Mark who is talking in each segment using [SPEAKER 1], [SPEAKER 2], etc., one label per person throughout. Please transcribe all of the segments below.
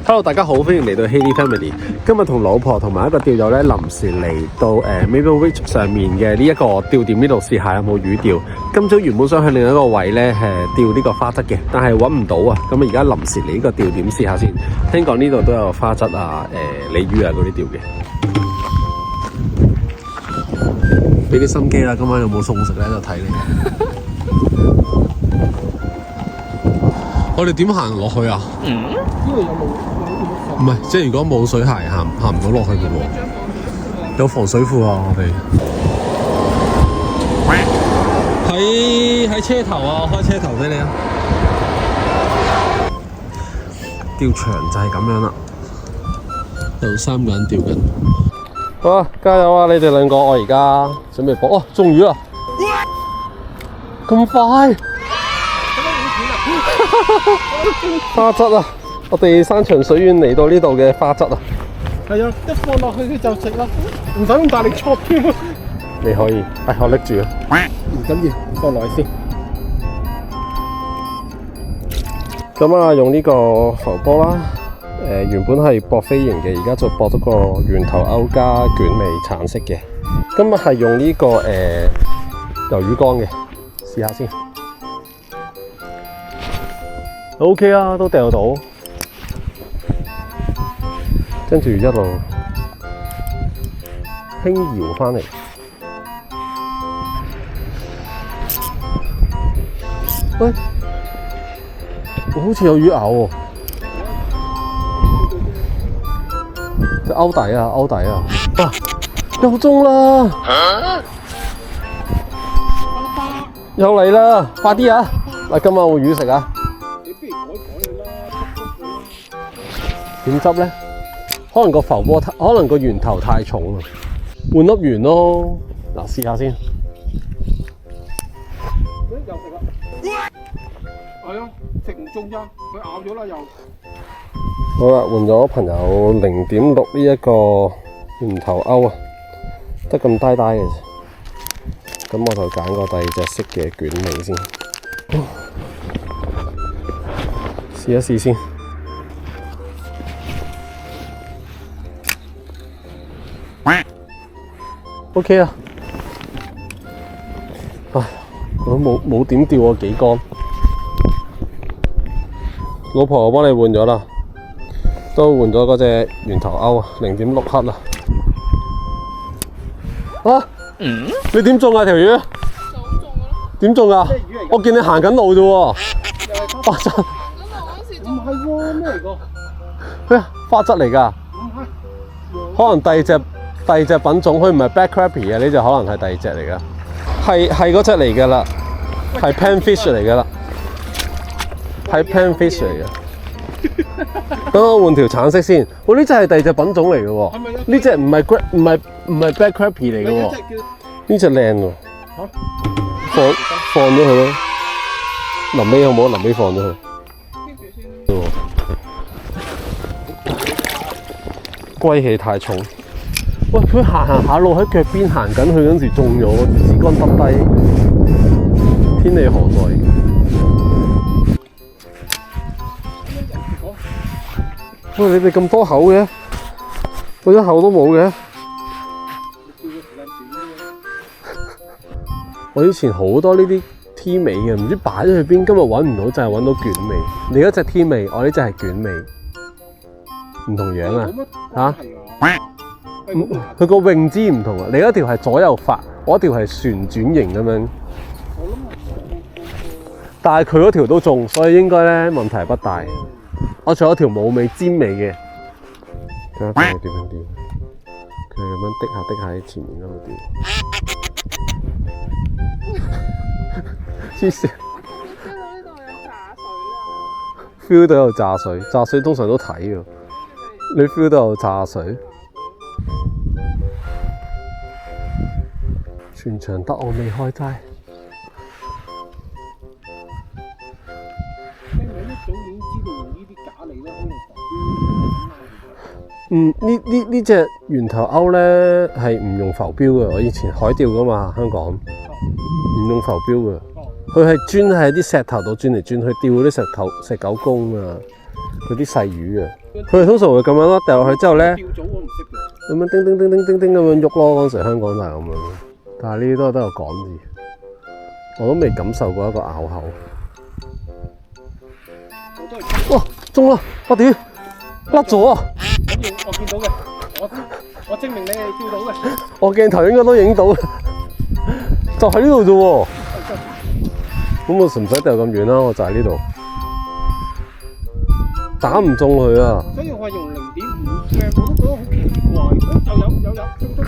[SPEAKER 1] Hello， 大家好，歡迎嚟到 Haley Family。今日同老婆同埋一個釣友咧，臨時嚟到Maple Ridge 上面嘅呢一個釣點呢度試下有冇魚釣。今朝原本想去另一個位咧釣呢個花質嘅，但係揾唔到啊。咁而家臨時嚟呢個釣點試下先。聽講呢度都有花質啊、鯉魚啊嗰啲釣嘅。俾啲心機啦，今晚有冇餸食咧就睇你。我哋點行落去啊？呢度有冇？唔係，即係如果冇水鞋行唔到落去嘅喎。有防水褲啊！我哋喺車頭啊，我開車頭俾你啊。釣場就係咁樣啦，有3個人釣緊。好啊，加油啊！你哋兩個，我而家準備放。哦，中魚啦！咁快！花質啊！我哋山長水遠嚟到呢度嘅花質啊！
[SPEAKER 2] 係啊，一放落去佢就食啦，唔使咁大力戳添。
[SPEAKER 1] 你可以，我拎住啊！
[SPEAKER 2] 唔緊要，放落去先。
[SPEAKER 1] 咁啊，用呢個浮波啦。原本係駁飛型嘅，而家就駁咗個圓頭鈎加捲尾橙色嘅。今日係用呢個魷魚竿嘅，試下先。OK 啊，都掉到。跟住一路輕搖返嚟。喂，我好似有魚咬喎。隻鈎底啊，鈎底啊！啊，又中啦！又嚟啦！快啲啊！嗱，今晚有冇魚食啊？
[SPEAKER 2] 你不如改佢啦，
[SPEAKER 1] 點執咧？可能個浮波可能個圓頭太重啊，換粒圓咯。嗱，試下先。
[SPEAKER 2] 又食啦！係啊，食唔中咋，佢咬咗啦又。
[SPEAKER 1] 好啦，換咗朋友0.6呢一個圓頭鈎啊，得咁低嘅啫。咁我就揀個第二隻色嘅捲尾先，試一試先。OK 啊！唉，我都冇點釣過幾竿。老婆，我幫你換咗啦。都換咗嗰隻圓頭鈎啊，0.6克啦。啊？你點中啊條魚？就咁中噶咯。點中啊？我見你行緊路啫喎。花質。行緊路嗰時仲唔係喎？咩嚟㗎？咩花質嚟㗎？唔係。可能第二隻品種，佢唔係 Black Crappie 嘅，呢隻可能係第二隻嚟㗎。係嗰隻嚟㗎啦，係 Panfish 嚟㗎啦，係 Panfish 嚟㗎。等我換條橙色先。我呢隻係第二隻品種嚟嘅喎。呢隻唔係 Black Crappie 嚟嘅喎。呢隻靚喎。放咗佢咯。臨尾好冇？臨尾放咗佢。龜氣太重。喂，佢行下路喺腳邊行緊，佢嗰陣時中咗，支竿耷低。天理何在？喂，你哋咁多口嘅，我一口都冇嘅。我以前好多呢啲 T 尾嘅，唔知擺咗去邊，今日揾唔到，就係揾到捲尾。你嗰隻 T 尾，我呢隻係捲尾，唔同樣啊！嚇？佢個泳姿唔同啊！你嗰條係左右發，我嗰條係旋轉型咁樣。但係佢嗰條都中，所以應該咧問題不大。我仲有條冇尾尖尾嘅，睇下佢點樣釣。佢係咁樣滴下喺前面嗰度釣。黐線！feel 到有炸水，炸水通常都睇㗎。你 feel 到有炸水？全場得我未開齋。呢隻圓頭鈎咧係唔用浮標嘅，我以前海釣噶嘛，香港唔用浮標嘅，佢係專喺啲石頭度轉嚟轉去釣嗰啲石狗公啊，佢啲細魚啊，佢哋通常會咁樣咯，掉落去之後咧，
[SPEAKER 2] 釣組我唔識嘅。
[SPEAKER 1] 咁樣叮叮叮叮叮叮咁樣喐咯。嗰陣時香港就係咁樣，但係呢啲都係得個講字，我都未感受過一個咬口。哇，中啦！我屌，甩咗啊！
[SPEAKER 2] 我見到嘅，我證明你係釣到嘅。
[SPEAKER 1] 我鏡頭應該都影到，就喺呢度啫喎。咁我使唔使掉咁遠啦？我就喺呢度，打唔中佢啊！
[SPEAKER 2] 所以我話用0.5嘅，我都覺得好奇怪。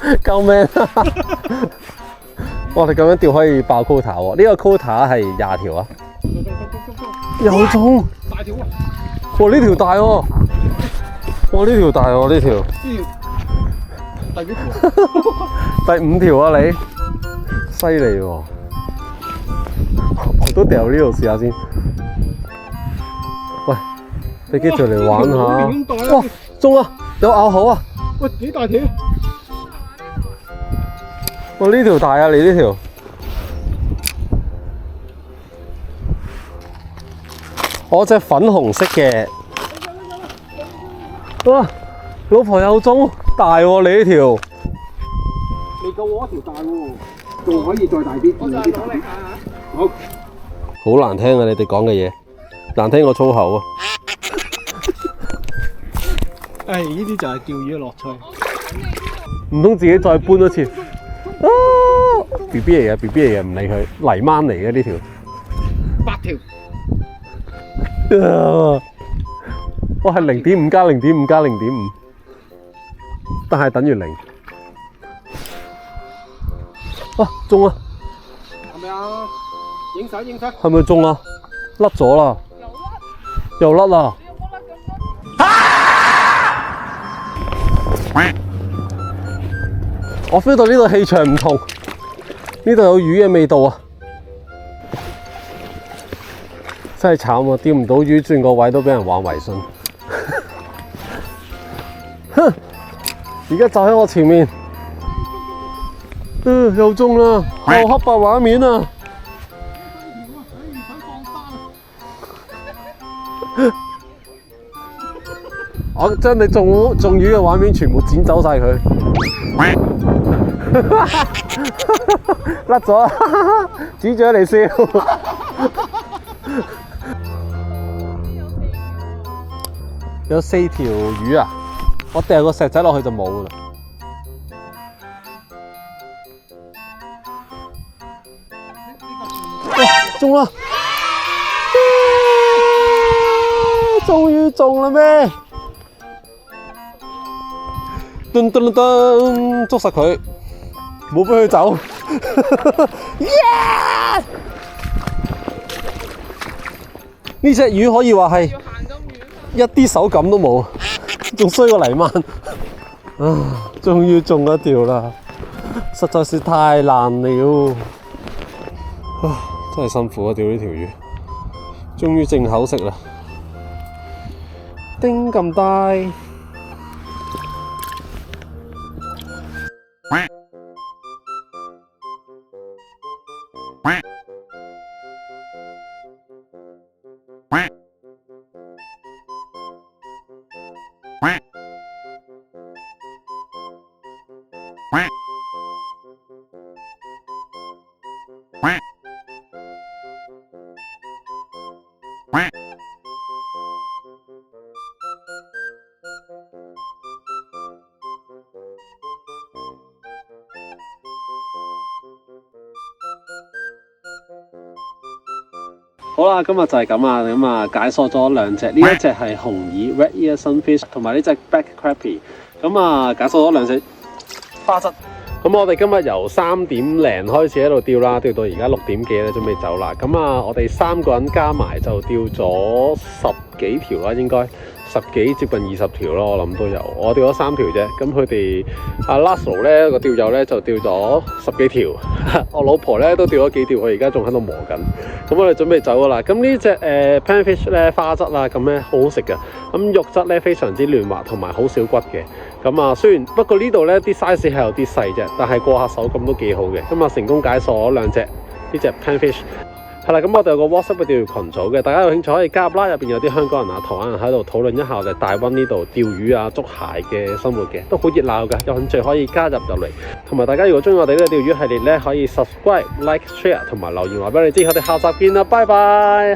[SPEAKER 2] 有，
[SPEAKER 1] 救命啊！哇！你咁樣釣可以爆 quota 喎，呢個 quota 係20條啊！又中！
[SPEAKER 2] 大條啊！
[SPEAKER 1] 哇！呢條大喎！哇！呢條大喎，呢條。
[SPEAKER 2] 第幾條？
[SPEAKER 1] 第5條啊你，犀利喎！我都掉呢度試下先。喂，俾幾條嚟玩下。哇！中啊！有咬口啊！
[SPEAKER 2] 喂，幾大條？
[SPEAKER 1] 哇！呢條大啊，你呢條。我隻粉紅色嘅。哇！老婆有中，大喎你呢條。
[SPEAKER 2] 未夠我一條大喎，仲可以再大啲。我再努力下。好。
[SPEAKER 1] 好難聽啊！你哋講嘅嘢，難聽過粗口啊！
[SPEAKER 2] 呢啲就係釣魚嘅樂趣。
[SPEAKER 1] 唔通自己再搬一次？啊 ！BB 嚟嘅 ，BB 嚟嘅，唔理佢，泥掹嚟嘅呢條。
[SPEAKER 2] 8條。
[SPEAKER 1] 我係0.5加0.5加0.5，但係等於0。哇！中啊！
[SPEAKER 2] 係咪啊？影相影相。
[SPEAKER 1] 係咪中啊？甩咗啦！又甩啦！我 feel 到呢度氣場唔同，呢度有魚嘅味道啊！真係慘啊！釣唔到魚，轉個位都俾人玩圍信。哼！而家就喺我前面，又中啦！又黑白畫面啊！我將你中魚嘅畫面全部剪走晒佢，甩咗，指住嚟笑。有4條魚啊！我掉個石仔落去就冇啦。哇！中啦！終於中啦咩？噔噔噔，捉實佢，冇俾佢走。Yeah！ 呢隻魚可以話係一啲手感都冇，仲衰過泥鰻。啊！終於中一條啦，實在是太難了。啊！真係辛苦啊，釣呢條魚，終於正口食啦。丁咁大。好啦，今日就係咁啊，咁啊解鎖咗2隻，呢一隻係紅耳 Red Ear Sunfish， 同埋呢隻 Black Crappie， 咁啊解鎖咗2隻花質。咁我哋今日由3點零開始喺度釣啦，釣到而家6點幾咧，準備走啦。咁啊，我哋3個人加埋就釣咗10幾條啦，應該10幾接近20條咯，我諗都有。我釣咗3條啫，咁佢哋阿 Laszlo 咧個釣友咧就釣咗10幾條，我老婆咧都釣咗幾條，佢而家仲喺度磨緊。咁我哋準備走噶啦。咁呢隻panfish 咧花質啦，咁咧好好食嘅。咁肉質咧非常之嫩滑，同埋好少骨嘅。咁啊，雖然不過呢度咧啲 size 係有啲細啫，但係過下手感都幾好嘅。咁啊，成功解鎖2隻呢隻 panfish。係啦，咁我哋有個 WhatsApp 嘅釣魚群組嘅，大家有興趣可以加入啦。入邊有啲香港人啊、台灣人喺度討論一下我哋大灣呢度釣魚啊、捉蟹嘅生活嘅，都好熱鬧㗎。有興趣可以加入入嚟。同埋大家如果中意我哋呢個釣魚系列咧，可以 subscribe、like、share 同埋留言話俾你知。我哋下集見啦，拜拜。